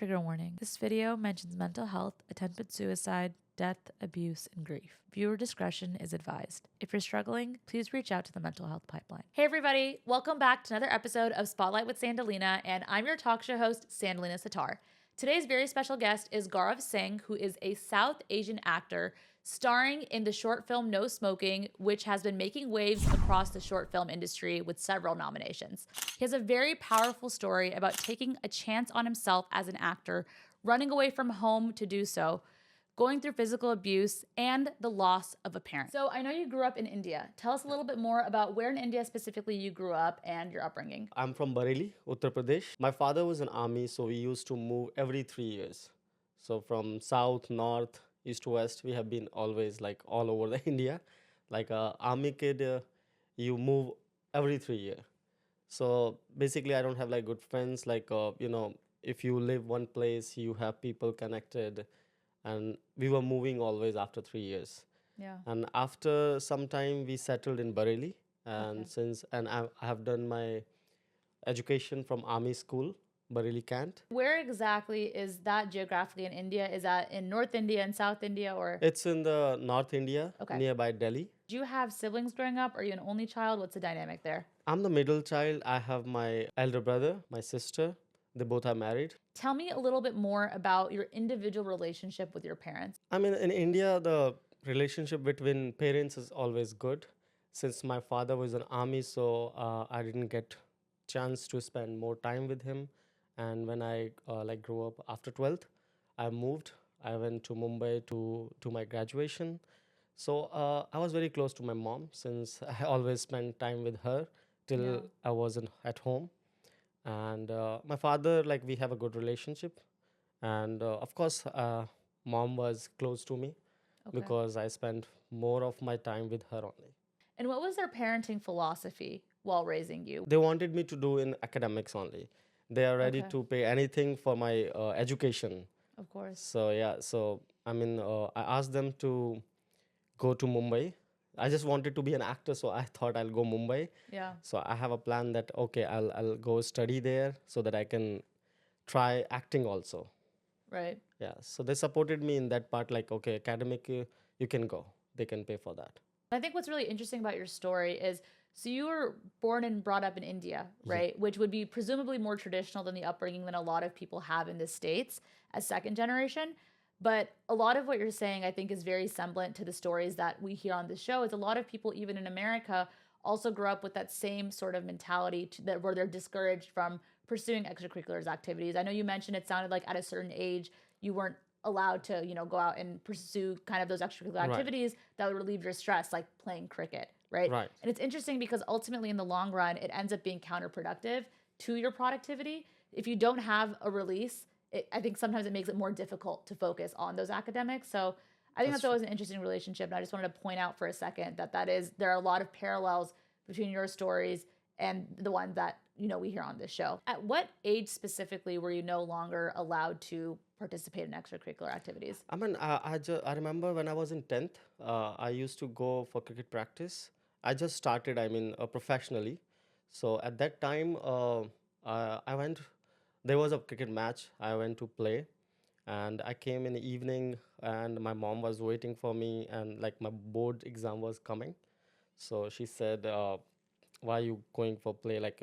Trigger warning. This video mentions mental health, attempted suicide, death, abuse, and grief. Viewer discretion is advised. If you're struggling, please reach out to the mental health pipeline. Hey everybody, welcome back to another episode of Spotlight with Sandalina, and I'm your talk show host, Sandalina Sitar. Today's very special guest is Gaurav Singh, who is a South Asian actor starring in the short film No Smoking, which has been making waves across the short film industry with several nominations. He has a very powerful story about taking a chance on himself as an actor, running away from home to do so, going through physical abuse, and the loss of a parent. So I know you grew up in India. Tell us a little bit more about where in India specifically you grew up and your upbringing. I'm from Bareilly, Uttar Pradesh. My father was in army, so we used to move every 3 years. So from south, north, east to west, we have been always like all over the India. Like a army kid, you move every 3 year. So basically, I don't have like good friends. If you live one place, you have people connected, and we were moving always after 3 years. Yeah. And after some time, we settled in Bareilly, and Okay. I have done my education from army school, Bareilly Cant. Where exactly is that geographically in India? Is that in North India and South India or? It's in the North India, Okay. nearby Delhi. Do you have siblings growing up? Are you an only child? What's the dynamic there? I'm the middle child. I have my elder brother, my sister. They both are married. Tell me a little bit more about your individual relationship with your parents. I mean, in India, the relationship between parents is always good. Since my father was in army, so I didn't get chance to spend more time with him. And when I grew up after 12th, I moved. I went to Mumbai to my graduation. So I was very close to my mom since I always spent time with her till Yeah. I wasn't at home. And my father, like we have a good relationship. And of course, mom was close to me Okay. because I spent more of my time with her only. And what was their parenting philosophy while raising you? They wanted me to do in academics only. They are ready Okay. to pay anything for my education. Of course. So yeah, so I mean, I asked them to go to Mumbai. I just wanted to be an actor, so I thought I'll go Mumbai. Yeah. So I have a plan that okay, I'll go study there so that I can try acting also. Right. Yeah, so they supported me in that part. Like okay, academic, you can go. They can pay for that. I think what's really interesting about your story is so you were born and brought up in India, right? Which would be presumably more traditional than the upbringing than a lot of people have in the States as second generation. But a lot of what you're saying, I think, is very semblant to the stories that we hear on the show. Is a lot of people, even in America, also grow up with that same sort of mentality that where they're discouraged from pursuing extracurriculars activities. I know you mentioned it sounded like at a certain age you weren't allowed to, go out and pursue kind of those extracurricular Right. activities that would relieve your stress, like playing cricket, right? Right. And it's interesting because ultimately in the long run, it ends up being counterproductive to your productivity. If you don't have a release, I think sometimes it makes it more difficult to focus on those academics. So I think that's always an interesting relationship. And I just wanted to point out for a second that there are a lot of parallels between your stories and the ones that, we hear on this show. At what age specifically were you no longer allowed to participate in extracurricular activities? I mean, I remember when I was in 10th, I used to go for cricket practice. I just started, I mean, professionally. So at that time, I went, there was a cricket match. I went to play, and I came in the evening, and my mom was waiting for me, and like my board exam was coming. So she said, why are you going for play? Like,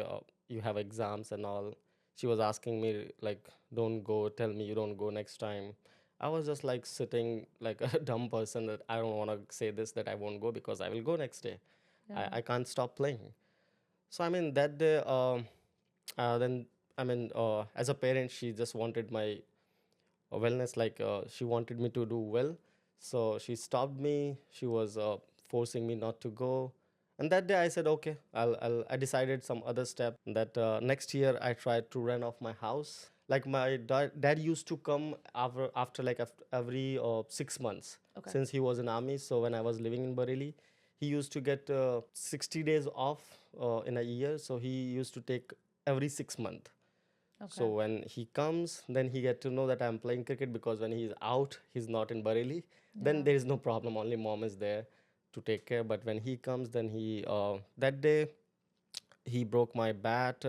you have exams and all. She was asking me, like, don't go, tell me you don't go next time. I was just like sitting like a dumb person that I don't want to say this, that I won't go because I will go next day. Yeah. I can't stop playing. So, I mean, that day, then, I mean, as a parent, she just wanted my wellness, like, she wanted me to do well. So, she stopped me. She was forcing me not to go. And that day I said, okay, I decided some other step that next year I tried to rent off my house. Like my dad used to come after like every 6 months. Okay. Since he was in army. So when I was living in Bareilly, he used to get 60 days off in a year. So he used to take every 6 months. Okay. So when he comes, then he get to know that I'm playing cricket because when he's out, he's not in Bareilly. Then Yeah. there is no problem. Only mom is there to take care. But when he comes, then that day he broke my bat.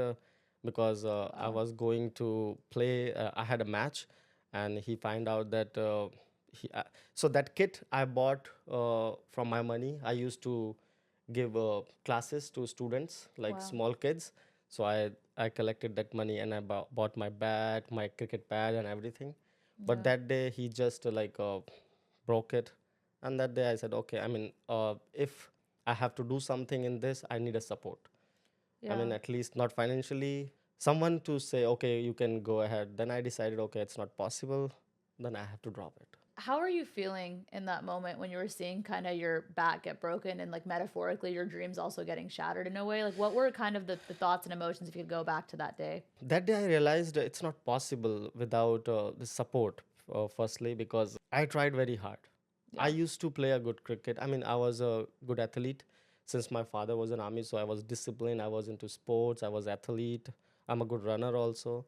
because I Wow. was going to play. I had a match, and he find out that he. So that kit I bought from my money. I used to give classes to students like Wow. small kids. So I collected that money and I bought my bat, my cricket pad, and everything. But Yeah. that day he just broke it, and that day I said, okay. I mean, if I have to do something in this, I need a support. I Yeah. mean, at least not financially. Someone to say, okay, you can go ahead. Then I decided, okay, it's not possible. Then I have to drop it. How are you feeling in that moment when you were seeing kind of your back get broken and like metaphorically your dreams also getting shattered in a way? Like what were kind of the thoughts and emotions if you could go back to that day? That day I realized it's not possible without the support, firstly, because I tried very hard. I Yeah. used to play a good cricket. I mean, I was a good athlete since my father was in army, so I was disciplined. I was into sports. I was athlete. I'm a good runner also.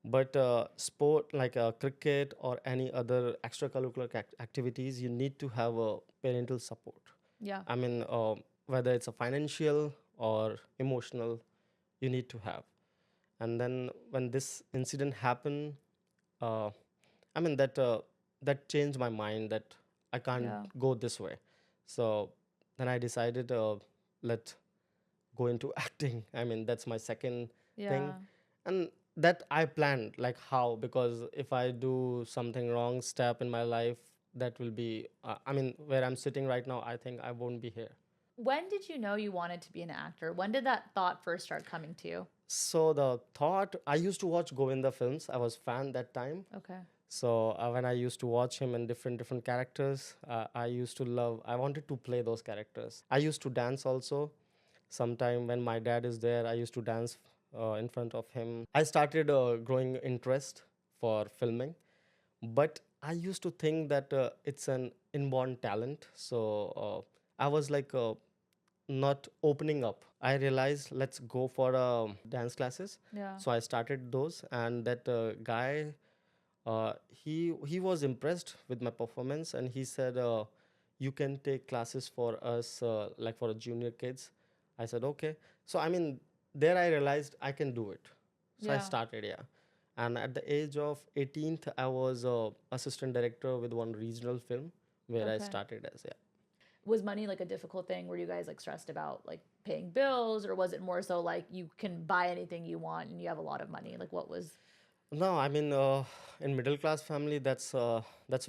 But sport like cricket or any other extracurricular activities, you need to have a parental support. Yeah. I mean, whether it's a financial or emotional, you need to have. And then when this incident happened, uh, I mean that changed my mind that I can't Yeah. go this way. So then I decided let go into acting. I mean, that's my second thing. Yeah. And that I planned like how, because if I do something wrong step in my life, that will be I mean, where I'm sitting right now, I think I won't be here. When did you know you wanted to be an actor? When did that thought first start coming to you? So the thought, I used to watch Govinda films. I was fan that time. Okay. So when I used to watch him in different characters, I used to love. I wanted to play those characters. I used to dance also. Sometime when my dad is there, I used to dance in front of him. I started growing interest for filming, but I used to think that it's an inborn talent. So I was like not opening up. I realized let's go for dance classes. Yeah. So I started those, and that guy, he was impressed with my performance, and he said, "You can take classes for us, like for junior kids." I said, "Okay." So I mean, there I realized I can do it. So I Yeah. started, yeah. And at the age of 18th, I was assistant director with one regional film where I Okay. started as, yeah. Was money like a difficult thing? Were you guys like stressed about like paying bills, or was it more so like you can buy anything you want and you have a lot of money? Like what was? No, I mean, in middle class family, that's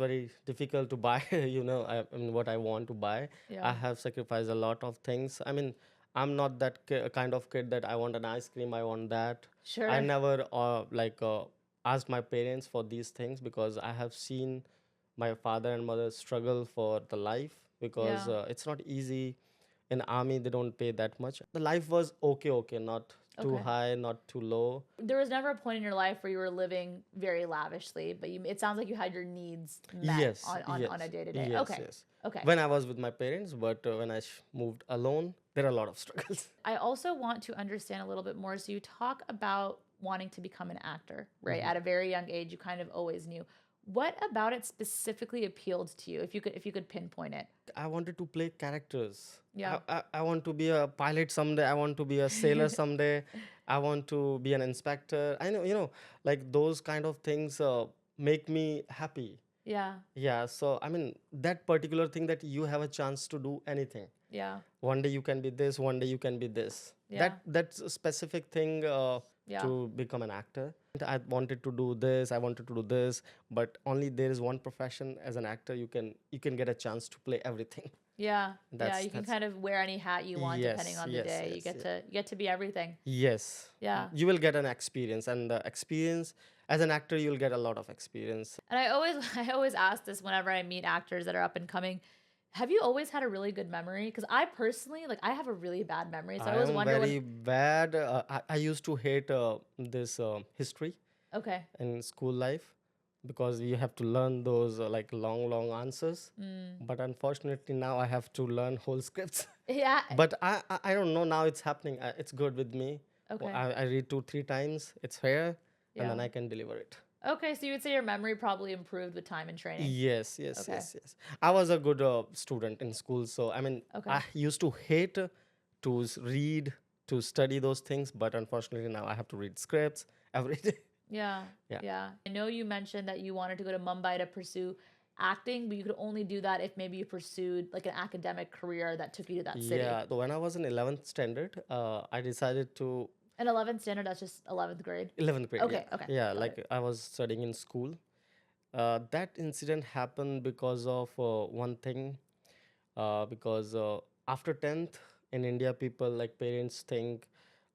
very difficult to buy. I mean, what I want to buy, I Yeah. have sacrificed a lot of things. I mean, I'm not that kind of kid that I want an ice cream, I want that. I Sure. never asked my parents for these things, because I have seen my father and mother struggle for the life, because Yeah. it's not easy. In army, they don't pay that much. The life was okay, okay, not too Okay. high, not too low. There was never a point in your life where you were living very lavishly, but you it sounds like you had your needs met Yes, on a yes, day to day. yes, Okay. yes. Okay. When I was with my parents, but when I moved alone, there are a lot of struggles. I also want to understand a little bit more. So you talk about wanting to become an actor, right? Mhm. At a very young age, you kind of always knew. What about it specifically appealed to you? If you could pinpoint it. I wanted to play characters. Yeah. I want to be a pilot someday. I want to be a sailor someday. I want to be an inspector. I know, like those kind of things make me happy. Yeah. Yeah, so I mean, that particular thing that you have a chance to do anything. Yeah. One day you can be this, one day you can be this. Yeah. That's a specific thing Yeah. to become an actor. I wanted to do this, I wanted to do this, but only there is one profession as an actor, you can get a chance to play everything. Yeah. Yeah. that's You can that's kind of wear any hat you want depending yes, on the yes, day. You yes, get yes. to you get to be everything. Yes, Yeah. you will get an experience, and the experience as an actor, you'll get a lot of experience. And I always I always ask this whenever I meet actors that are up and coming. Have you always had a really good memory? Because I personally, like, I have a really bad memory. So I I always am wonder when. very bad. I used to hate this history Okay. in school life, because you have to learn those like long answers. Mm. But unfortunately, now I have to learn whole scripts. Yeah. But I don't know, now it's happening. It's good with me. Okay. I read 3 times. It's here, and Yeah. then I can deliver it. Okay. So you would say your memory probably improved with time and training. Yes, yes, Okay. yes, yes. I was a good student in school, so I mean, Okay. I used to hate to read, to study those things, but unfortunately now I have to read scripts every day. Yeah. Yeah. Yeah. I know you mentioned that you wanted to go to Mumbai to pursue acting, but you could only do that if maybe you pursued like an academic career that took you to that city. Yeah. So when I was in 11th standard, I decided to And 11th standard, that's just 11th grade. 11th grade. Yeah. Okay. Okay. Yeah. Got Like it. I was studying in school. That incident happened because of one thing. Because after 10th in India, people like parents think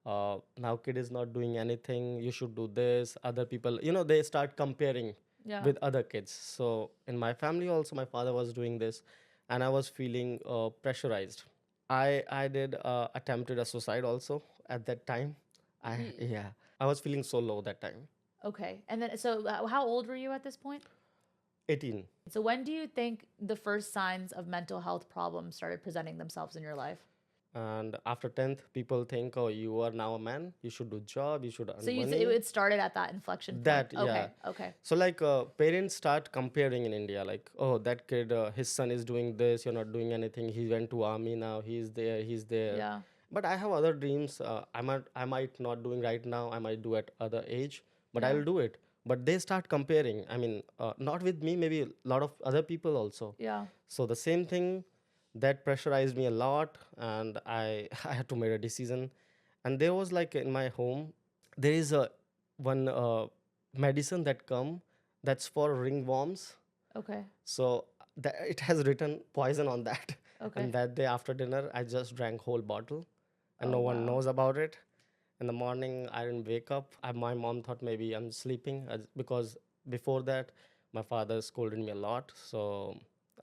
now kid is not doing anything. You should do this. Other people, they start comparing Yeah. with other kids. So in my family also, my father was doing this, and I was feeling pressurized. I did attempted a suicide also at that time. Y- Yeah, I was feeling so low that time. Okay. And then, so how old were you at this point? 18. So when do you think the first signs of mental health problems started presenting themselves in your life? And after 10th, people think, oh, you are now a man. You should do job. You should So earn you say money. it started at that inflection point. That, yeah. Okay. Okay. So like parents start comparing in India, like, oh, that kid, his son is doing this. You're not doing anything. He went to army now. He's there. He's there. Yeah. But I have other dreams. I might not doing right now. I might do at other age, but Yeah. I'll do it. But they start comparing. I mean, not with me. Maybe a lot of other people also. Yeah. So the same thing that pressurized me a lot, and I I had to make a decision. And there was like in my home, there is a one medicine that come that's for ringworms. Okay. So that it has written poison on that. Okay. And that day after dinner, I just drank whole bottle, and Oh, no one wow. knows about it. In the morning, I didn't wake up. My mom thought maybe I'm sleeping because before that, my father scolded me a lot. So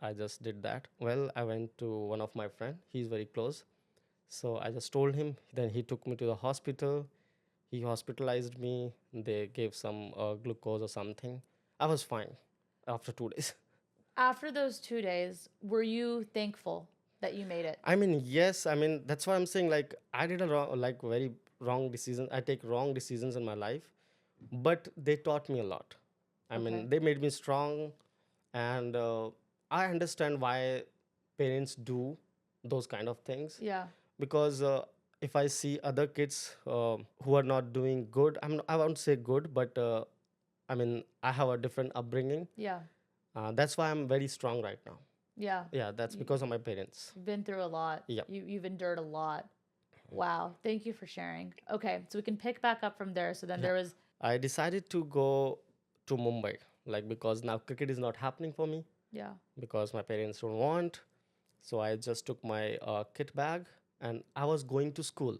I just did that. Well, I went to one of my friend. He's very close. So I just told him. Then he took me to the hospital. He hospitalized me. They gave some glucose or something. I was fine after 2 days. After those 2 days, were you thankful that you made it? I mean, yes. I mean, that's why I'm saying like I did a wrong, like very wrong decision. I take wrong decisions in my life, but they taught me a lot. I Okay. mean, they made me strong, and I understand why parents do those kind of things. Yeah. Because if I see other kids who are not doing good, I won't say good, but I mean, I have a different upbringing. Yeah. That's why I'm very strong right now. Yeah. Yeah, that's You, because of my parents. you've been through a lot. Yeah. You've endured a lot. Wow. Thank you for sharing. Okay. So we can pick back up from there. So then Yeah. there was, I decided to go to Mumbai, like because now cricket is not happening for me yeah. because my parents don't want. So I just took my kit bag and I was going to school.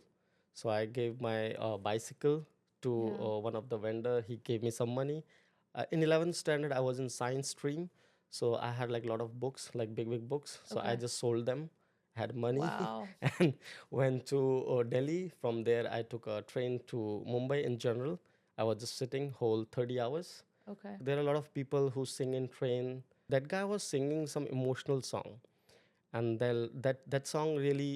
So I gave my bicycle to Yeah. one of the vendor. He gave me some money. In 11th standard, I was in science stream. So I had like a lot of books, like big books. So I Okay. just sold them, had money, Wow. and went to Delhi. From there, I took a train to Mumbai in general. I was just sitting whole 30 hours. Okay. There are a lot of people who sing in train. That guy was singing some emotional song, and that song really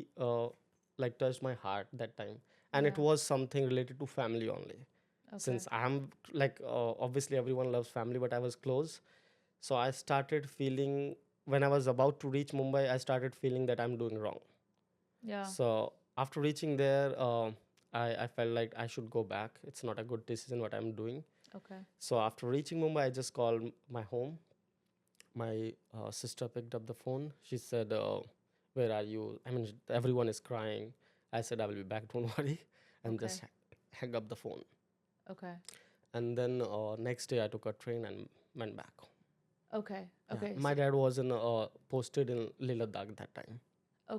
like touched my heart that time. And it Yeah. was something related to family only. Okay. Since I'm like obviously everyone loves family, but I was close, so I started feeling when I was about to reach Mumbai, I started feeling that I'm doing wrong. Yeah. So after reaching there, I felt like I should go back. It's not a good decision what I'm doing. Okay. So after reaching Mumbai, I just called my home. My sister picked up the phone. She said, "Where are you?" I mean, everyone is crying. I said, "I will be back. Don't worry," and Okay. just hang up the phone. Okay. And then next day, I took a train and went back. Okay. Yeah. Okay. My dad was in posted in Leh Ladakh that time.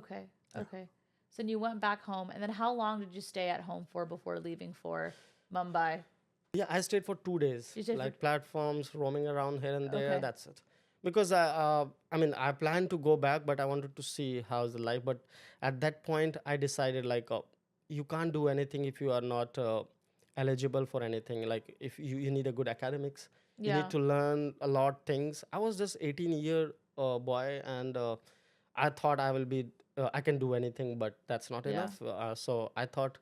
Okay. Yeah. Okay. So then you went back home, and then how long did you stay at home for before leaving for Mumbai? Yeah, I stayed for 2 days, You stayed for like platforms, roaming around here and there. okay. That's it. Because I mean, I planned to go back, but I wanted to see how's the life. But at that point, I decided like, you can't do anything if you are not eligible for anything. Like, if you need a good academics, you Yeah. need to learn a lot things. I was just 18-year boy, and I thought I will be, I can do anything, but that's not Yeah. enough. So I thought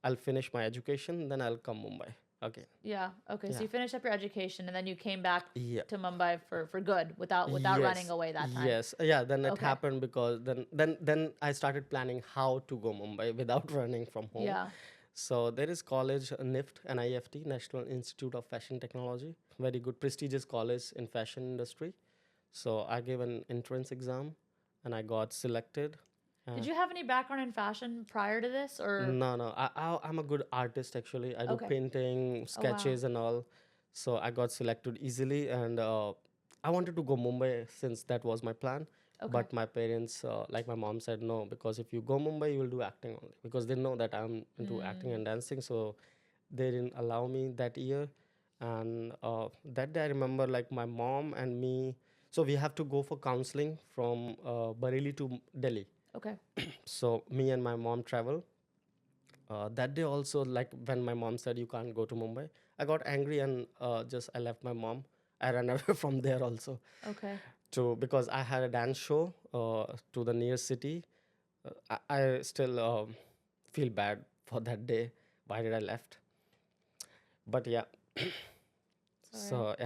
I'll finish my education, then I'll come Mumbai. again. Yeah. Okay. So Yeah. you finished up your education and then you came back Yeah. to Mumbai for good without running Yes. away that time. Yes. Yeah. Then it Okay. happened because then I started planning how to go Mumbai without running from home. Yeah. So there is college NIFT, NIFT, National Institute of Fashion Technology, very good prestigious college in fashion industry. So I gave an entrance exam, and I got selected. Did Uh, you have any background in fashion prior to this or no, no, I'm a good artist actually. I do okay. painting, Oh wow. sketches, and all. So I got selected easily, and I wanted to go Mumbai since that was my plan. Okay. But my parents, like my mom, said no, because if you go Mumbai, you will do acting only, because they know that I'm into acting Mm, and dancing. So they didn't allow me that year. And that day I remember, like, my mom and me, so we have to go for counseling from Bareilly to Delhi. okay. So me and my mom travel. That day also, like, when my mom said you can't go to Mumbai, I got angry, and just I left my mom. I ran away from there also, Okay. to because I had a dance show to the near city. I still feel bad for that day. Why did I left? But yeah, Sorry. so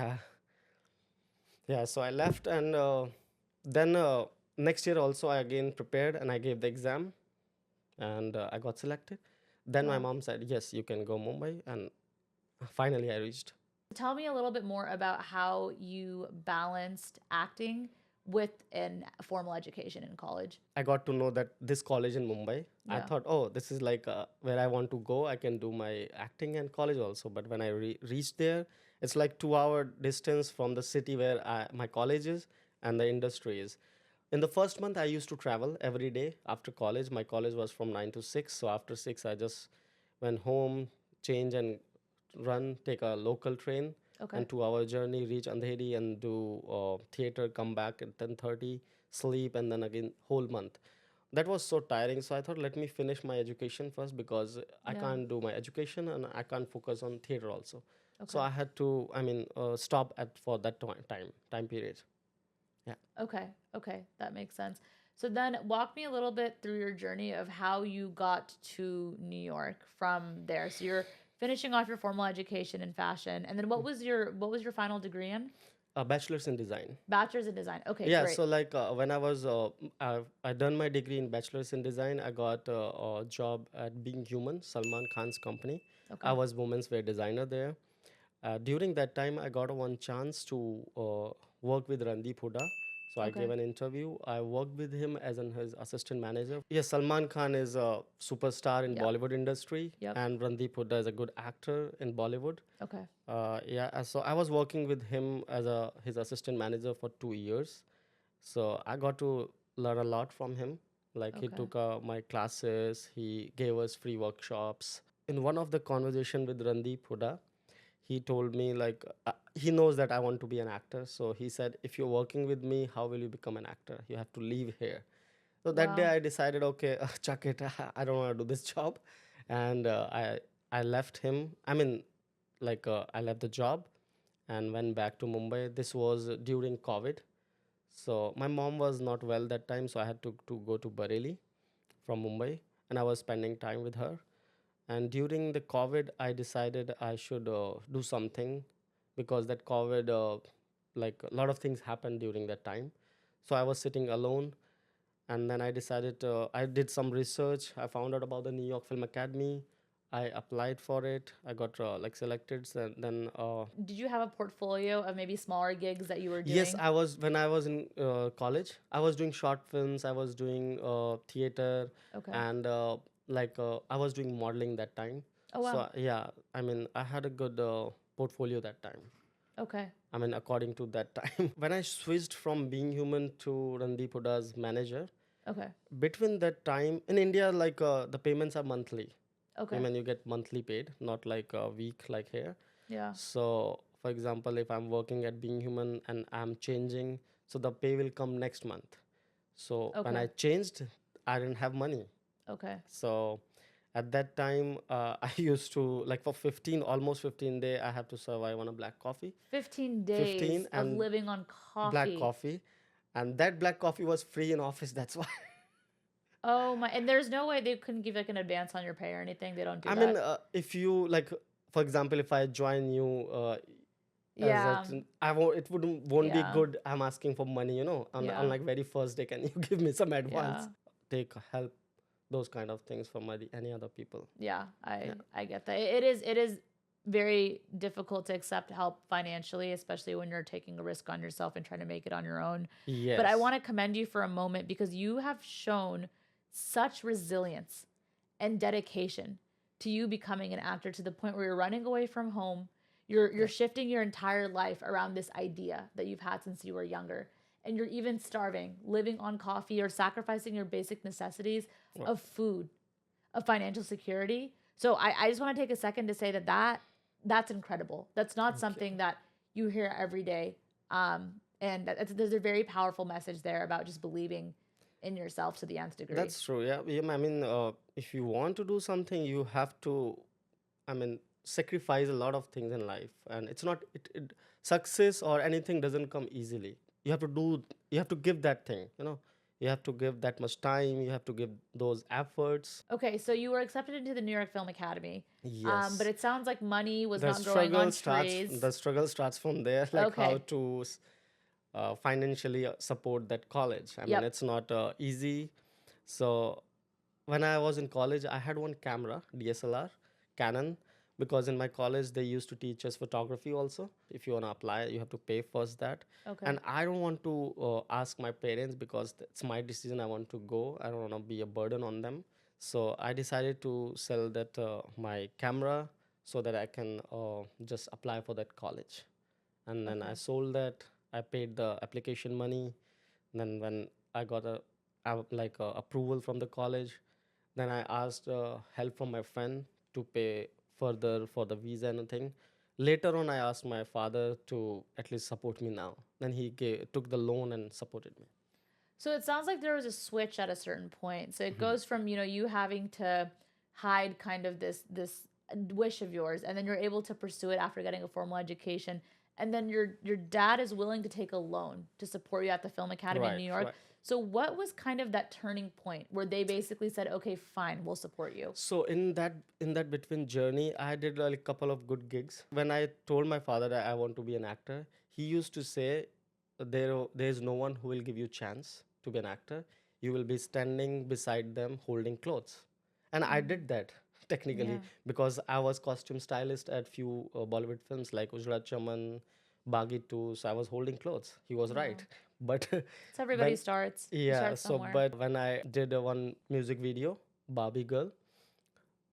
yeah, so I left, and then next year also I again prepared, and I gave the exam, and I got selected. Then my Wow. mom said, yes, you can go Mumbai, and finally I reached. Tell me a little bit more about how you balanced acting with an formal education in college. I got to know that this college in Mumbai, I Yeah. thought, oh, this is like where I want to go. I can do my acting and college also. But when I reached there, it's like 2 hour distance from the city where my college is and the industry is. In the first month, I used to travel every day after college. My college was from 9 to 6. So after 6, I just went home, change, and run, take a local train, Okay. and 2 hour journey, reach Andheri and do theater, come back at 10:30, sleep, and then again whole month. That was so tiring. So I thought, let me finish my education first, because I Yeah. can't do my education and I can't focus on theater also. So Okay. I had to, stop at for that time period. Yeah. Okay. Okay. That makes sense. So then walk me a little bit through your journey of how you got to New York from there. So you're finishing off your formal education in fashion. And then what was your final degree in? A bachelor's in design. Bachelor's in design. Okay, Yeah, great. so like when I done my degree in bachelor's in design, I got a job at Being Human, Salman Khan's company. I Okay. was women's wear designer there. During that time, I got one chance to work with Randeep Hooda. So I Okay. gave an interview. I worked with him as his assistant manager. Yes, Salman Khan is a superstar in Yep. Bollywood industry, Yep. and Randeep Hooda is a good actor in Bollywood. Okay. So I was working with him as his assistant manager for 2 years. So I got to learn a lot from him. Like, he Okay. took my classes, he gave us free workshops. In one of the conversation with Randeep Huda, he told me, like, he knows that I want to be an actor. So he said, if you're working with me, how will you become an actor? You have to leave here. So that day Wow. I decided, okay, chuck it. I don't want to do this job, and I left him. I left the job and went back to Mumbai. This was during COVID. So my mom was not well that time, so I had to go to Bareilly from Mumbai, and I was spending time with her. And during the COVID, I decided I should do something, because that COVID, like, a lot of things happened during that time. So I was sitting alone, and then I decided, I did some research. I found out about the New York Film Academy. I applied for it. I got like selected. So then Did you have a portfolio of maybe smaller gigs that you were yes, doing? I was when I was in college. I was doing short films. I was doing theater, Okay. and I was doing modeling that time. Oh So wow. yeah, I had a good portfolio that time. Okay. According to that time, when I switched from Being Human to Randeep Huda's manager, Okay. between that time in India, like, the payments are monthly. Okay. You get monthly paid, not like a week like here. Yeah. So, for example, if I'm working at Being Human and I'm changing, so the pay will come next month. So when I Okay. changed, I didn't have money. Okay. So at that time, I used to, like, for 15, almost 15 day, I have to survive on a black coffee. 15 days 15 of and living on black coffee. coffee, and that black coffee was free in office. That's why. Oh my, and there's no way they couldn't give like an advance on your pay or anything. They don't do that. If you like, for example, if I join you as a, Yeah. I won't, it won't be Yeah. good. I'm asking for money, on Yeah. like very first day. Can you give me some Yeah. advance? Take help, those kind of things from any other people. Yeah, Yeah. I get that. It is very difficult to accept help financially, especially when you're taking a risk on yourself and trying to make it on your own. But I Yes. want to commend you for a moment because you have shown such resilience and dedication to you becoming an actor to the point where you're running away from home. You're Yeah. shifting your entire life around this idea that you've had since you were younger. And you're even starving, living on coffee or sacrificing your basic necessities Right. of food, of financial security. So I just want to take a second to say that's incredible. That's not Thank you. something that you hear every day. And there's a very powerful message there about just believing in yourself to the nth degree. That's true. Yeah. Yeah, I mean, if you want to do something, you have to, I mean, sacrifice a lot of things in life, and it's not success or anything doesn't come easily. You have to do, you have to give that thing. You have to give that much time. You have to give those efforts. Okay, so you were accepted into the New York Film Academy, but Yes, it sounds like money was the not growing on struggle starts. trees. The struggle starts from there, like how Okay. to financially support that college. I mean, Yep. it's not easy. So when I was in college, I had one camera, DSLR, Canon, because in my college they used to teach us photography also. If you want to apply, you have to pay first that. Okay. And I don't want to ask my parents because it's my decision. I want to go. I don't want to be a burden on them. So I decided to sell that my camera so that I can just apply for that college. And then I Okay. sold that. I paid the application money. Then when I got a approval from the college, then I asked help from my friend to pay further for the visa and thing. Later on, I asked my father to at least support me now. Then he took the loan and supported me. So it sounds like there was a switch at a certain point. So it goes from, you having to hide kind of this wish of yours, and then you're able to pursue it after getting a formal education. And then your dad is willing to take a loan to support you at the Film Academy in Right, New York. right. So what was kind of that turning point where they basically said, "Okay, fine, we'll support you." So in that between journey, I did like a couple of good gigs. When I told my father that I want to be an actor, he used to say, "There is no one who will give you chance to be an actor. You will be standing beside them holding clothes." And I Mm. did that technically Yeah. because I was costume stylist at few Bollywood films like Ujra Chaman, Bagi 2. So I was holding clothes. He was Wow. right, but So everybody when starts. You yeah, start so somewhere. but when I did one music video, Barbie Girl,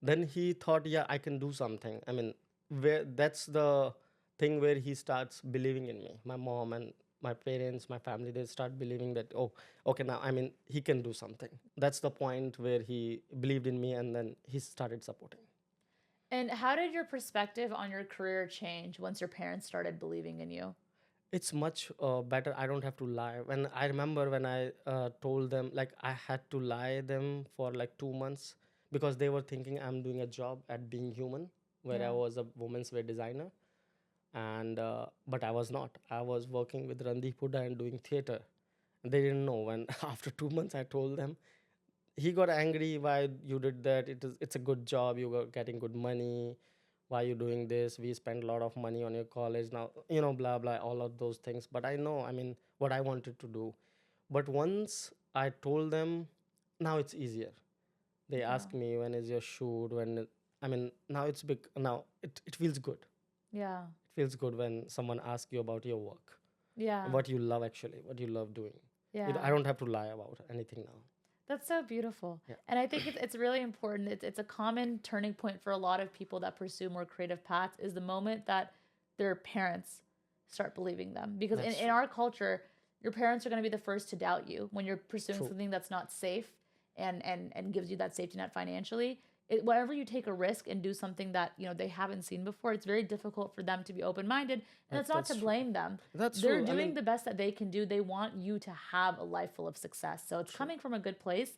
then he thought, yeah, I can do something. I mean, where that's the thing where he starts believing in me. My mom and my parents, my family, they start believing that, oh, okay, now I mean, he can do something. That's the point where he believed in me, and then he started supporting. And how did your perspective on your career change once your parents started believing in you? It's much better. I don't have to lie. When I remember when I told them, like I had to lie them for like 2 months because they were thinking I'm doing a job at Being Human, where I Yeah. was a women's wear designer, and but I was not. I was working with Randeep Hooda and doing theater. They didn't know. When after 2 months I told them, he got angry. Why you did that? It's a good job. You were getting good money. Why you doing this? We spent a lot of money on your college now. Blah blah, all of those things. But I know. I mean, what I wanted to do. But once I told them, now it's easier. They Yeah. ask me when is your shoot. I mean, now it's big. Now it feels good. Yeah. It feels good when someone asks you about your work, Yeah. what you love actually, what you love doing. I Yeah. don't have to lie about anything now. That's so beautiful. Yeah. And I think it's really important. It's a common turning point for a lot of people that pursue more creative paths is the moment that their parents start believing them. Because That's in true. our culture, your parents are going to be the first to doubt you when you're pursuing True. something that's not safe and gives you that safety net financially. Whenever you take a risk and do something that they haven't seen before, it's very difficult for them to be open minded, and it's not to That's true. blame them. That's They're true. I doing mean, the best that they can do. They want you to have a life full of success, so it's true. coming from a good place.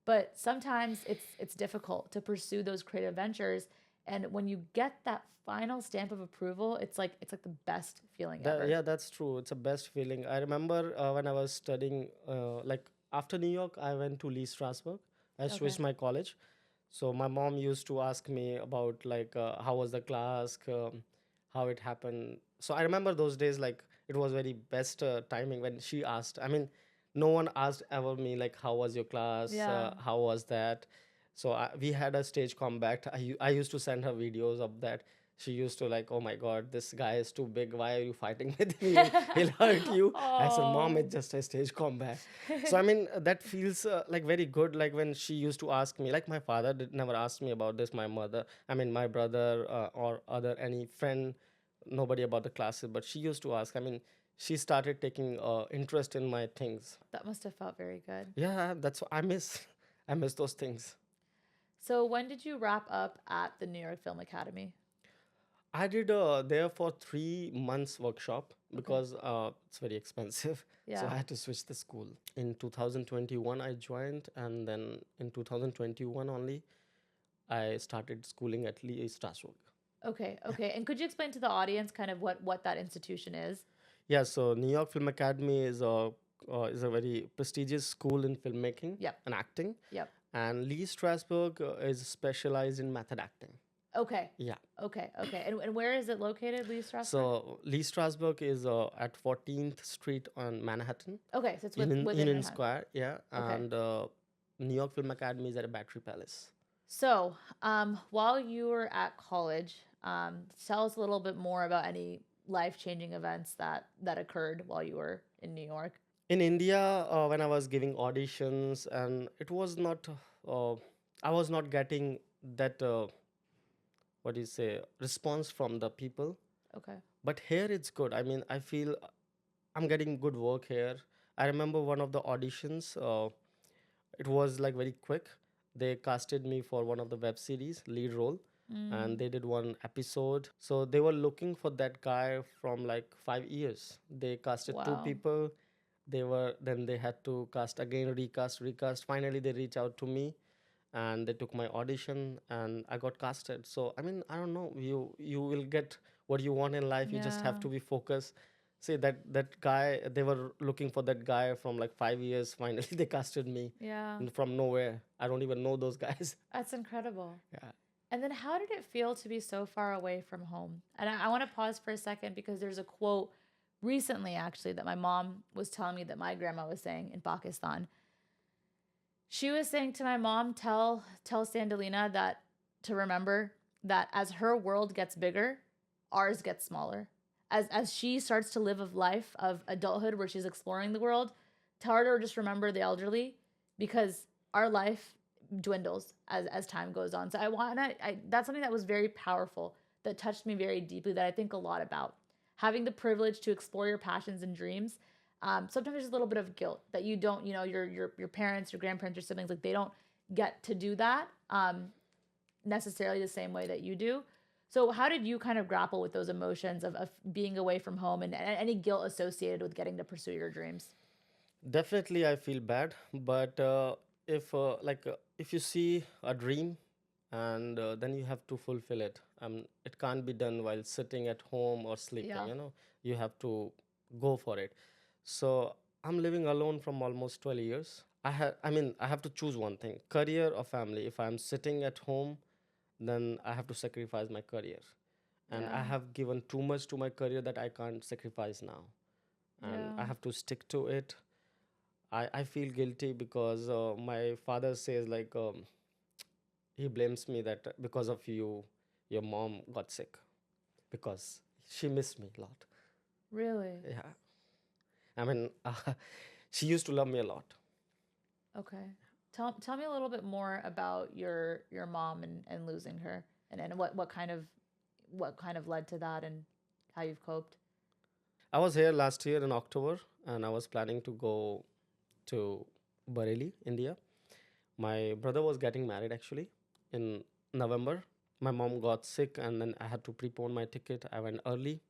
But sometimes it's difficult to pursue those creative ventures, and when you get that final stamp of approval, it's like the best feeling ever. Yeah, that's true. It's a best feeling. I remember when I was studying, like after New York, I went to Lee Strasberg. I Okay. switched my college. So my mom used to ask me about like how was the class, how it happened. So I remember those days like it was very best timing when she asked. I mean, no one asked ever me like how was your class, Yeah. how was that. So we had a stage combat. I used to send her videos of that. She used to like, oh my god, this guy is too big. Why are you fighting with him? He'll hurt you. I said, mom, Oh. it's just a stage combat. So I mean that feels like very good. Like when she used to ask me, like my father did never ask me about this. My mother, I mean my brother or other any friend, nobody about the classes. But she used to ask. I mean she started taking interest in my things. That must have felt very good. Yeah, that's what I miss. I miss those things. So when did you wrap up at the New York Film Academy? I did there for 3 months workshop Okay. because it's very expensive. So Yeah. I had to switch the school. In 2021, I joined, and then in 2021 only, I started schooling at Lee Strasbourg. Okay. Okay. And could you explain to the audience kind of what that institution is? Yeah, so New York Film Academy is a very prestigious school in filmmaking Yep. and acting, Yep. and Lee Strasbourg is specialized in method acting. Okay. Yeah. Okay. Okay. And where is it located, Lee Strasberg? So Lee Strasbourg is at 14th Street on Manhattan, Okay. So it's within Union Manhattan. Square. Yeah, Okay. and New York Film Academy is at a Battery Palace. So, while you were at college, tell us a little bit more about any life-changing events that occurred while you were in New York. In India, when I was giving auditions, and it was not, I was not getting that what do you say response from the people. Okay. But here it's good. I mean, I feel I'm getting good work here. I remember one of the auditions. It was like very quick. They casted me for one of the web series lead role, and Mm, they did one episode. So they were looking for that guy from like 5 years. They casted two wow. people. Then they had to cast again, recast. Finally, they reached out to me, and they took my audition, and I got casted. So I mean, I don't know. You will get what you want in life. You just have Yeah. to be focused. See that guy. They were looking for that guy from like 5 years. Finally, they casted me Yeah. from nowhere. I don't even know those guys. That's incredible. Yeah. And then how did it feel to be so far away from home? And I want to pause for a second because there's a quote recently actually that my mom was telling me that my grandma was saying in Pakistan. She was saying to my mom, tell Sandalina that to remember that as her world gets bigger, ours gets smaller. As she starts to live a life of adulthood where she's exploring the world, tell her to just remember the elderly because our life dwindles as time goes on. So that's something that was very powerful that touched me very deeply that I think a lot about. Having the privilege to explore your passions and dreams, sometimes there's a little bit of guilt that you don't, your parents, your grandparents, your siblings, like they don't get to do that necessarily the same way that you do. So how did you kind of grapple with those emotions of being away from home and any guilt associated with getting to pursue your dreams? Definitely, I feel bad. But if you see a dream, and then you have to fulfill it. It can't be done while sitting at home or sleeping. Yeah. You have to go for it. So I'm living alone from almost 12 years. I have to choose one thing: career or family. If I'm sitting at home, then I have to sacrifice my career, and I Yeah. have given too much to my career that I can't sacrifice now, and Yeah. I have to stick to it. I feel guilty because my father says like he blames me that because of you, your mom got sick because she missed me a lot. Really? Yeah, I mean, she used to love me a lot. Okay. Tell me a little bit more about your mom and losing her and what kind of led to that and how you've coped. I was here last year in October, and I was planning to go to Bareilly, India. My brother was getting married actually in November. My mom got sick, and then I had to prepone my ticket. I went early.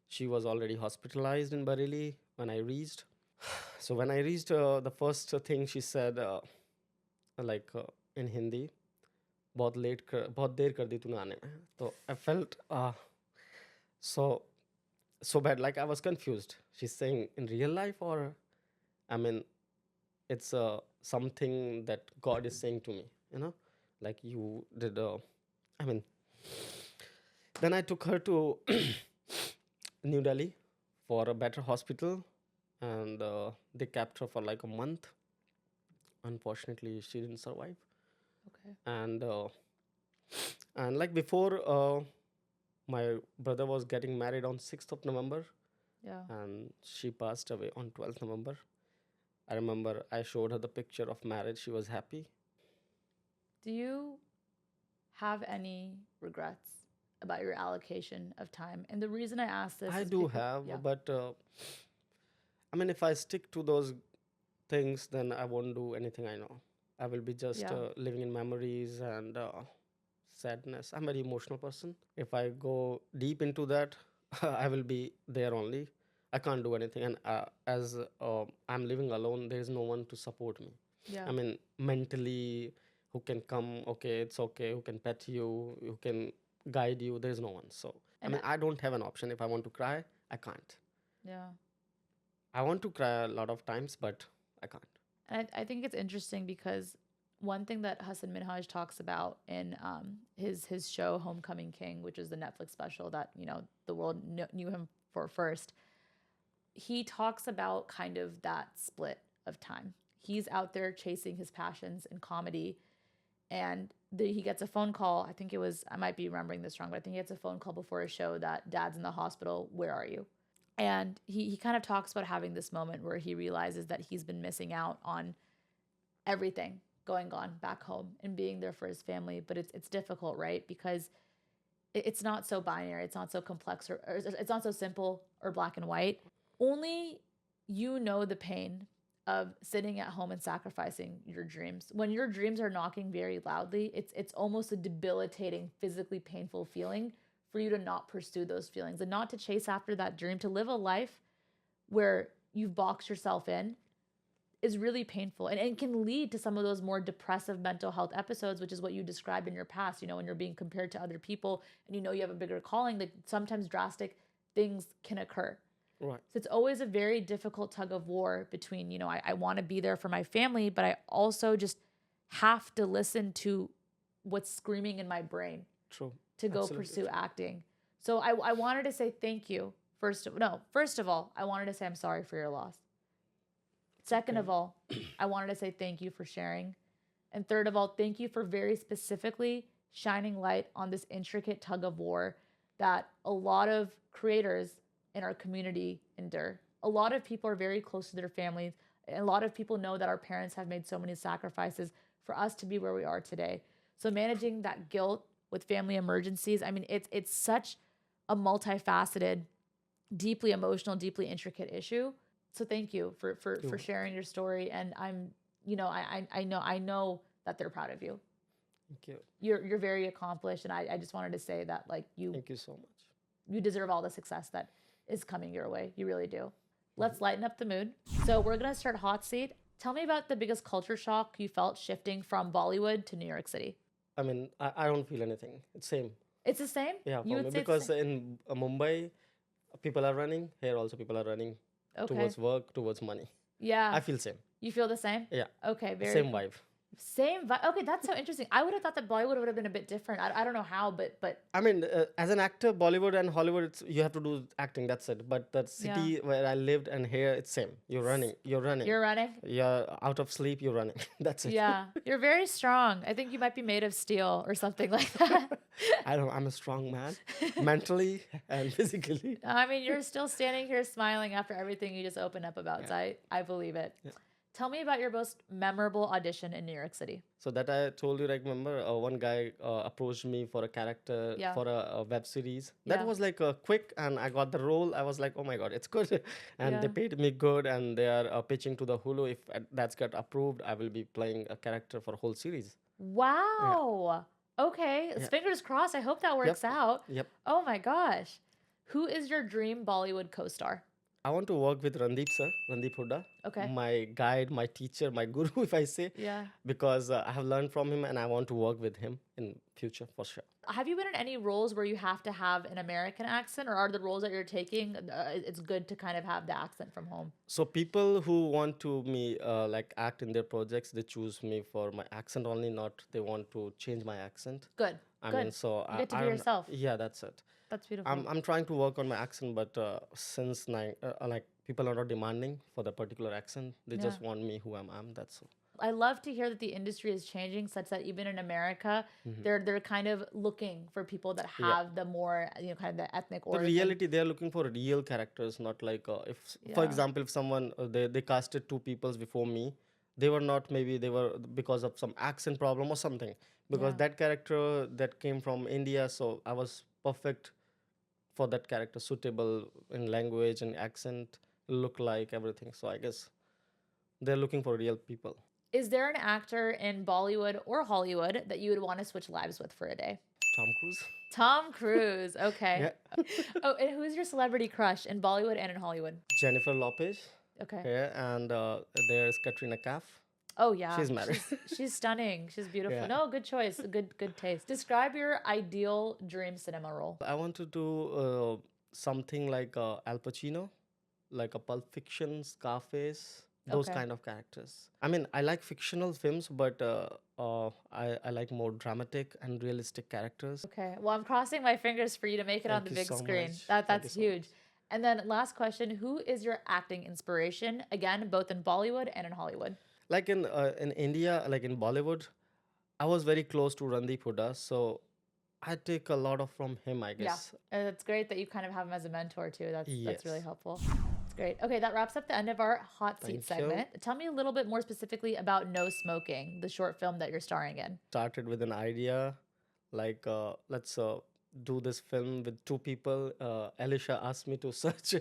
She was already hospitalized in Bareilly when I reached. So when I reached, the first thing she said, like in Hindi, बहुत देर कर दी तूने आने में. So I felt so so bad. Like I was confused. She's saying in real life, or I mean, it's something that God is saying to me. like you did. I mean, then I took her to New Delhi for a better hospital, and they kept her for like a month. Unfortunately, she didn't survive, Okay. and like before, my brother was getting married on 6th of November, Yeah. and she passed away on 12th November. I remember I showed her the picture of marriage. She was happy. Do you have any regrets about your allocation of time? And the reason I ask this I is do because, have, yeah, but I mean, if I stick to those things, then I won't do anything I know. I will be just yeah, living in memories and sadness. I'm a very emotional person. If I go deep into that, I will be there only. I can't do anything. And as I'm living alone, there is no one to support me. yeah. I mean, mentally, who can come, okay, it's okay, who can pet you, who can guide you, there is no one. So, I And mean, I don't have an option. If I want to cry, I can't. yeah. I want to cry a lot of times, but I can't. And I think it's interesting because one thing that Hassan Minhaj talks about in his show Homecoming King, which is the Netflix special that the world knew him for first, he talks about kind of that split of time. He's out there chasing his passions in comedy, and he gets a phone call. I think it was, I might be remembering this wrong, but I think he gets a phone call before a show that dad's in the hospital. Where are you? And he kind of talks about having this moment where he realizes that he's been missing out on everything going on back home and being there for his family. But it's difficult, right? Because it's not so binary, it's not so complex, or it's not so simple or black and white. Only you know the pain of sitting at home and sacrificing your dreams. When your dreams are knocking very loudly, it's almost a debilitating, physically painful feeling for you to not pursue those feelings and not to chase after that dream, to live a life where you've boxed yourself in is really painful and can lead to some of those more depressive mental health episodes, which is what you described in your past, when you're being compared to other people and you have a bigger calling, that sometimes drastic things can occur. Right. So it's always a very difficult tug of war between, I want to be there for my family, but I also just have to listen to what's screaming in my brain True. to go Absolutely pursue true. acting. So I wanted to say thank you. First of all, I wanted to say I'm sorry for your loss. Second Okay. of all, I wanted to say thank you for sharing. And third of all, thank you for very specifically shining light on this intricate tug of war that a lot of creators in our community endure. A lot of people are very close to their families. And a lot of people know that our parents have made so many sacrifices for us to be where we are today. So managing that guilt with family emergencies, I mean, it's such a multifaceted, deeply emotional, deeply intricate issue. So thank you for You. sharing your story. And I'm, I know that they're proud of you. Thank you. You're very accomplished, and I just wanted to say that, like, Thank you so much. you deserve all the success that is coming your way. You really do. Let's lighten up the mood. So we're gonna start hot seat. Tell me about the biggest culture shock you felt shifting from Bollywood to New York City. I mean, I don't feel anything. It's same. It's the same. Yeah, You for would me say it's the because same. in Mumbai, people are running. Here also, people are running Okay. towards work, towards money. Yeah. I feel same. You feel the same. Yeah. Okay. Very Same cool. vibe. Same vibe. Okay, that's so interesting. I would have thought that Bollywood would have been a bit different. I don't know how, but I mean, as an actor, Bollywood and Hollywood, you have to do acting. That's it. But the city where I lived and here, it's same. You're running. You're running. you're running. You're out of sleep. You're running. That's it. Yeah, you're very strong. I think you might be made of steel or something like that. I don't. I'm a strong man, mentally and physically. I mean, you're still standing here smiling after everything you just opened up about. Yeah. So I believe it. Yeah. Tell me about your most memorable audition in New York City. So that I told you, like, remember, one guy approached me for a character Yeah. for a web series. That Yeah. was like quick, and I got the role. I was like, oh my god, it's good, and they Yeah. paid me good, and they are pitching to the Hulu. If that's got approved, I will be playing a character for a whole series. Wow. Okay. Yeah. Fingers crossed. I hope that works out. Yep. Oh my gosh. Who is your dream Bollywood co-star? I want to work with Randeep sir, Randeep Hooda, Okay. my guide, my teacher, my guru, if I say, Yeah. because I have learned from him and I want to work with him in future for sure. Have you been in any roles where you have to have an American accent, or are the roles that you're taking, it's good to kind of have the accent from home? So people who want to me like act in their projects, they choose me for my accent only, not they want to change my accent. Good. I mean, Good. so You get to I be don't. yourself. Yeah, that's it. That's I'm beautiful. I'm trying to work on my accent, but since like people are not demanding for the particular accent, they Yeah. just want me who I'm. That's all. I love to hear that the industry is changing such that even in America, they're kind of looking for people that Yeah. have the more, kind of the ethnic The origin. reality, they are looking for real characters, not like for Yeah. example, if someone they casted two peoples before me, they were not, maybe they were because of some accent problem or something. Because Yeah. that character that came from India, so I was perfect for that character, suitable in language and accent, look like everything. So I guess they're looking for real people. Is there an actor in Bollywood or Hollywood that you would want to switch lives with for a day? Tom Cruise. Tom Cruise. Okay. Yeah. Oh, and who's your celebrity crush in Bollywood and in Hollywood? Jennifer Lopez. Okay. Yeah, and there's Katrina Kaif. Oh yeah, She's married. she's stunning. She's beautiful. Yeah. No, good choice. Good taste. Describe your ideal dream cinema role. I want to do something like Al Pacino, like a Pulp Fiction, Scarface, those Okay. kind of characters. I mean, I like fictional films, but I like more dramatic and realistic characters. Okay. Well, I'm crossing my fingers for you to make it on Thank the you big so screen. much. That Thank you that's so huge. much. And then last question, who is your acting inspiration? Again, both in Bollywood and in Hollywood. Like in India, like in Bollywood, I was very close to Randeep Hooda, so I take a lot of from him, I Yeah. guess. It's great that you kind of have him as a mentor too. That's really Yes. helpful. It's great. Okay, that wraps up the end of our hot seat Thank you. segment. Tell me a little bit more specifically about No Smoking, the short film that you're starring in. Started with an idea, like let's do this film with two people. Alicia asked me to search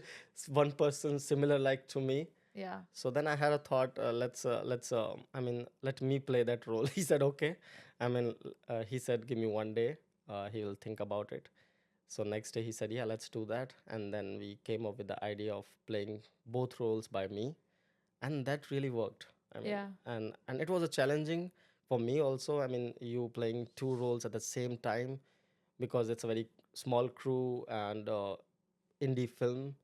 one person similar like to me. Yeah. So then I had a thought, I mean, let me play that role. He said, okay. I mean, he said, give me one day. He will think about it. So next day he said, yeah, let's do that. And then we came up with the idea of playing both roles by me. And that really worked. I mean, Yeah. and it was a challenging for me also. I mean, you playing two roles at the same time, because it's a very small crew and indie film,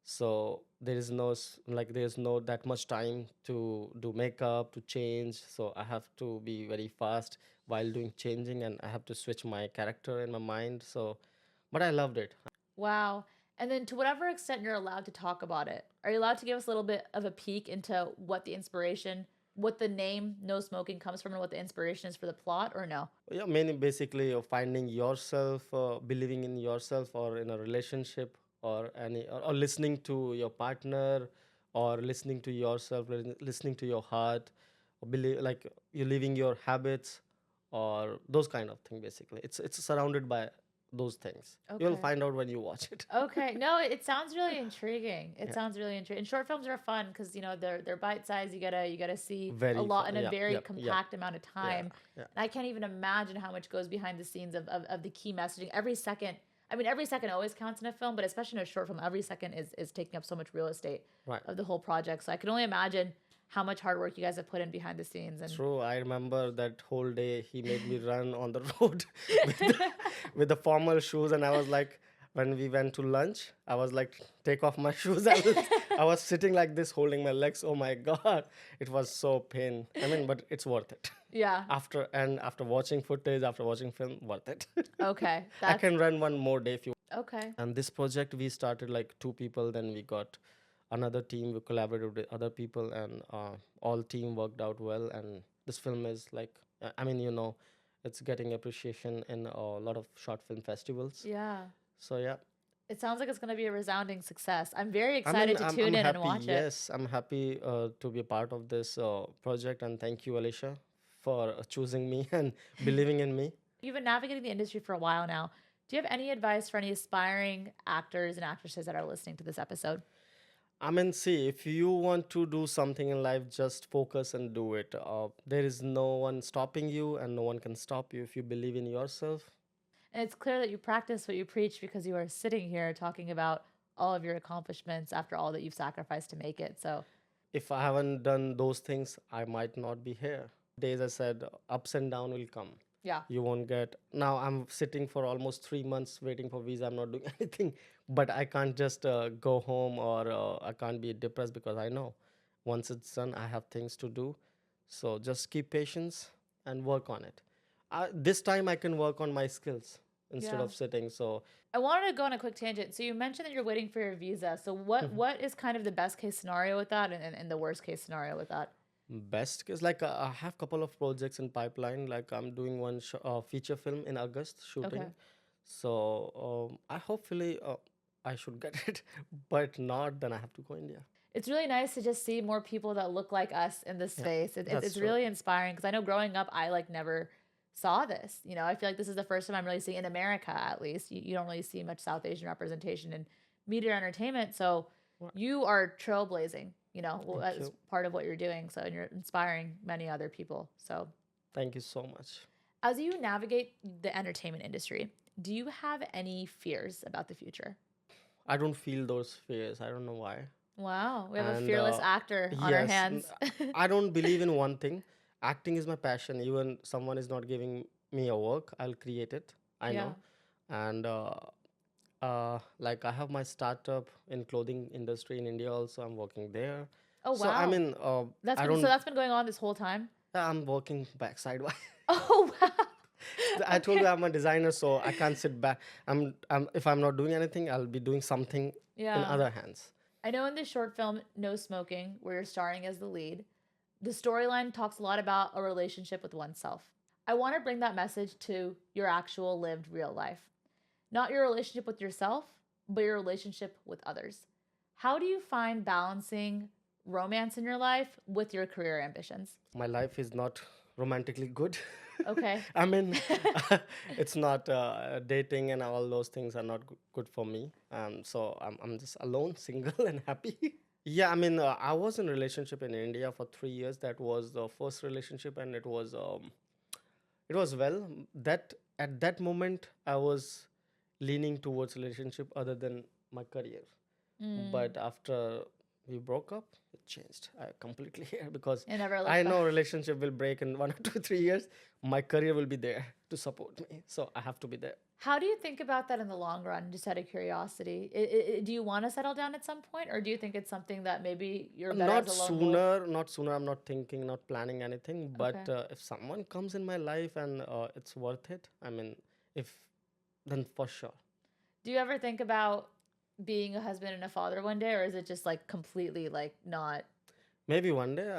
so there is no like there's no that much time to do makeup, to change, so I have to be very fast while doing changing, and I have to switch my character in my mind. So but I loved it. Wow. And then to whatever extent you're allowed to talk about it, are you allowed to give us a little bit of a peek into what the inspiration, what the name No Smoking comes from and what the inspiration is for the plot, or no? Yeah, mainly basically finding yourself, believing in yourself, or in a relationship, or or listening to your partner, or listening to yourself, listening to your heart, or believe like you're living your habits, or those kind of thing. Basically, it's surrounded by those things. You'll Okay. find out when you watch it. Okay. No, it sounds really intriguing. It Yeah, sounds really intriguing. And short films are fun because they're bite sized. You gotta see a very lot fun. in a Yeah, very yep, yep, compact amount of yeah, time. yeah. And I can't even imagine how much goes behind the scenes of the key messaging. Every second, I mean, every second always counts in a film, but especially in a short film, every second is taking up so much real estate Right. of the whole project. So I can only imagine how much hard work you guys have put in behind the scenes. And True, I remember that whole day he made me run on the road with with the formal shoes, and I was like, when we went to lunch, I was like, take off my shoes. I was sitting like this, holding my legs. Oh my God, it was so pain. I mean, but it's worth it. yeah. After watching footage, after watching film, worth it. Okay. I can run one more day if you. Okay. And this project we started like two people, then we got another team. We collaborated with other people, and all team worked out well. And this film is like, I mean, it's getting appreciation in a lot of short film festivals. Yeah. So yeah, It sounds like it's going to be a resounding success. I'm very I mean, excited to tune I'm in and happy. watch it. Yes, I'm happy to be a part of this project, and thank you, Alicia, for choosing me and believing in me. You've been navigating the industry for a while now. Do you have any advice for any aspiring actors and actresses that are listening to this episode? I mean, see, if you want to do something in life, just focus and do it. There is no one stopping you, and no one can stop you if you believe in yourself. And it's clear that you practice what you preach because you are sitting here talking about all of your accomplishments after all that you've sacrificed to make it. So, If I haven't done those things, I might not be here. Days I said, ups and down will come. yeah. You won't get. Now I'm sitting for almost 3 months waiting for visa. I'm not doing anything, but I can't just go home, or I can't be depressed, because I know once it's done, I have things to do. So just keep patience and work on it. This time I can work on my skills instead Yeah. of sitting. So I wanted to go on a quick tangent. So you mentioned that you're waiting for your visa. So what is kind of the best case scenario with that, and the worst case scenario with that? best case, like I have couple of projects in pipeline. Like I'm doing one feature film in August shooting. Okay. So I hopefully I should get it, but not, then I have to go India. It's really nice to just see more people that look like us in this Yeah, space. that's It's true. really inspiring because I know growing up, I like never saw this. You know, I feel like this is the first time I'm really seeing in America, at least. You don't really see much South Asian representation in media or entertainment. So Right. you are trailblazing, you know, Thank as you. part of what you're doing. So, and you're inspiring many other people. So, Thank you so much. as you navigate the entertainment industry, do you have any fears about the future? I don't feel those fears. I don't know why. Wow, we have a And fearless actor on our yes, hands. I don't believe in one thing. Acting is my passion. Even someone is not giving me a work, I'll create it. I Yeah. know. And like I have my startup in clothing industry in India also. I'm working there. Oh So I wow. mean, I So don't. that's been going on this whole time. I'm working backside. Oh wow. I told you Okay. I'm a designer, so I can't sit back. If I'm not doing anything, I'll be doing something in Yeah. other hands. I know in the short film No Smoking, where you're starring as the lead, the storyline talks a lot about a relationship with oneself. I want to bring that message to your actual lived real life. Not your relationship with yourself, but your relationship with others. How do you find balancing romance in your life with your career ambitions? My life is not romantically good. Okay. I mean, it's not dating and all those things are not good for me. So I'm just alone, single, and happy. Yeah, I mean, I was in a relationship in India for 3 years. That was the first relationship, and it was well. That at that moment, I was leaning towards relationship other than my career. Mm, But after we broke up, it changed. I completely because I never I looked back. know relationship will break in 1 or 2, 3 years. My career will be there to support me, so I have to be there. How do you think about that in the long run? Just out of curiosity, do you want to settle down at some point, or do you think it's something that maybe you're better as Not a lone wolf? sooner, not sooner. I'm not thinking, not planning anything. Okay. But if someone comes in my life and it's worth it, I mean, if then for sure. Do you ever think about being a husband and a father one day, or is it just like completely like not? Maybe one day,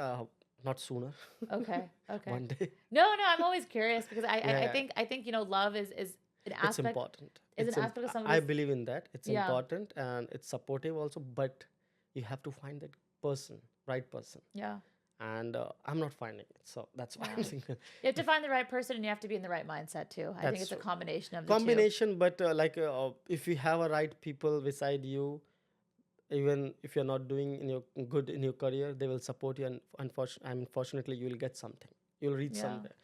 not sooner. Okay. Okay. One day. No, no, I'm always curious because Yeah, yeah. I think you know love is an It's aspect important. is an aspect of I somebody's. believe in that. It's Yeah. important and it's supportive also, but you have to find that person, right person. Yeah. And I'm not finding it. So that's why Yeah. I'm single. You have to find the right person, and you have to be in the right mindset too. I think That's it's a true. combination of the two. Combination, but if you have a right people beside you, even if you're not doing in your good in your career, they will support you, and unfortunately you will get something. You'll reach Yeah. somewhere.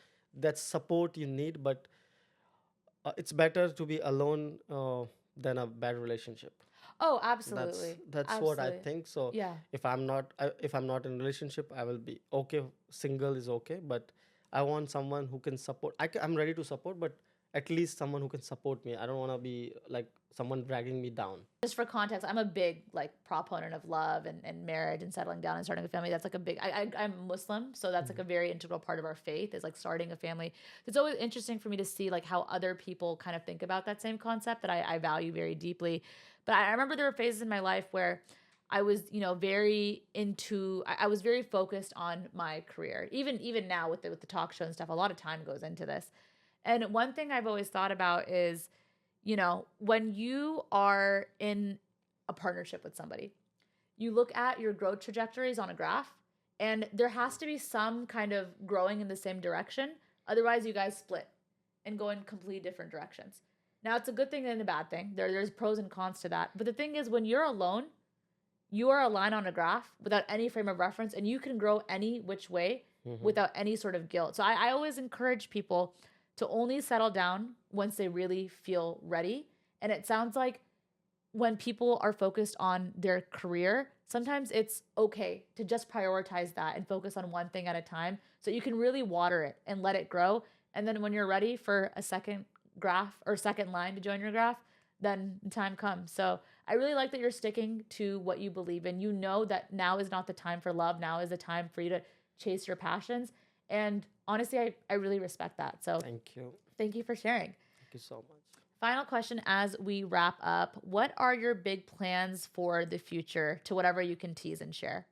That's support you need, but it's better to be alone than a bad relationship. Oh, That's absolutely. that's what I Absolutely. think. So Yeah. if I'm not in relationship, I will be okay. Single is okay, but I want someone who can support. I'm ready to support, but at least someone who can support me. I don't want to be like someone dragging me down. Just for context, I'm a big like proponent of love and marriage and settling down and starting a family. That's like a big. I'm Muslim, so that's like a very integral part of our faith is like starting a family. It's always interesting for me to see like how other people kind of think about that same concept that I value very deeply. But I remember there were phases in my life where I was, you know, very into. I was very focused on my career. Even now with the talk show and stuff, a lot of time goes into this. And one thing I've always thought about is, you know, when you are in a partnership with somebody, you look at your growth trajectories on a graph, and there has to be some kind of growing in the same direction. Otherwise, you guys split and go in completely different directions. Now, it's a good thing and a bad thing. There's pros and cons to that. But the thing is, when you're alone, you are a line on a graph without any frame of reference, and you can grow any which way without any sort of guilt. So I always encourage people to only settle down once they really feel ready. And it sounds like when people are focused on their career, sometimes it's okay to just prioritize that and focus on one thing at a time so you can really water it and let it grow. And then when you're ready for a second graph or second line to join your graph, then the time comes. So I really like that you're sticking to what you believe in. You know that now is not the time for love. Now is the time for you to chase your passions. And honestly, I really respect that. So Thank you. thank you for sharing. Thank you so much. Final question as we wrap up. What are your big plans for the future to whatever you can tease and share?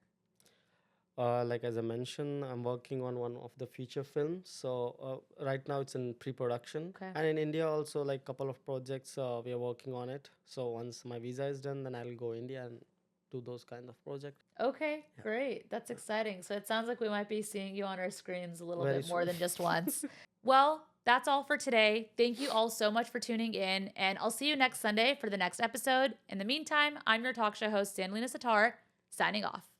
Like as I mentioned, I'm working on one of the feature films. So right now it's in pre-production, Okay. and in India also like couple of projects we are working on it. So once my visa is done, then I'll go India and do those kind of projects. Okay, great. That's exciting. So it sounds like we might be seeing you on our screens a little Very bit more soon. than just once. Well, that's all for today. Thank you all so much for tuning in, and I'll see you next Sunday for the next episode. In the meantime, I'm your talk show host, Sanlina Satar, signing off.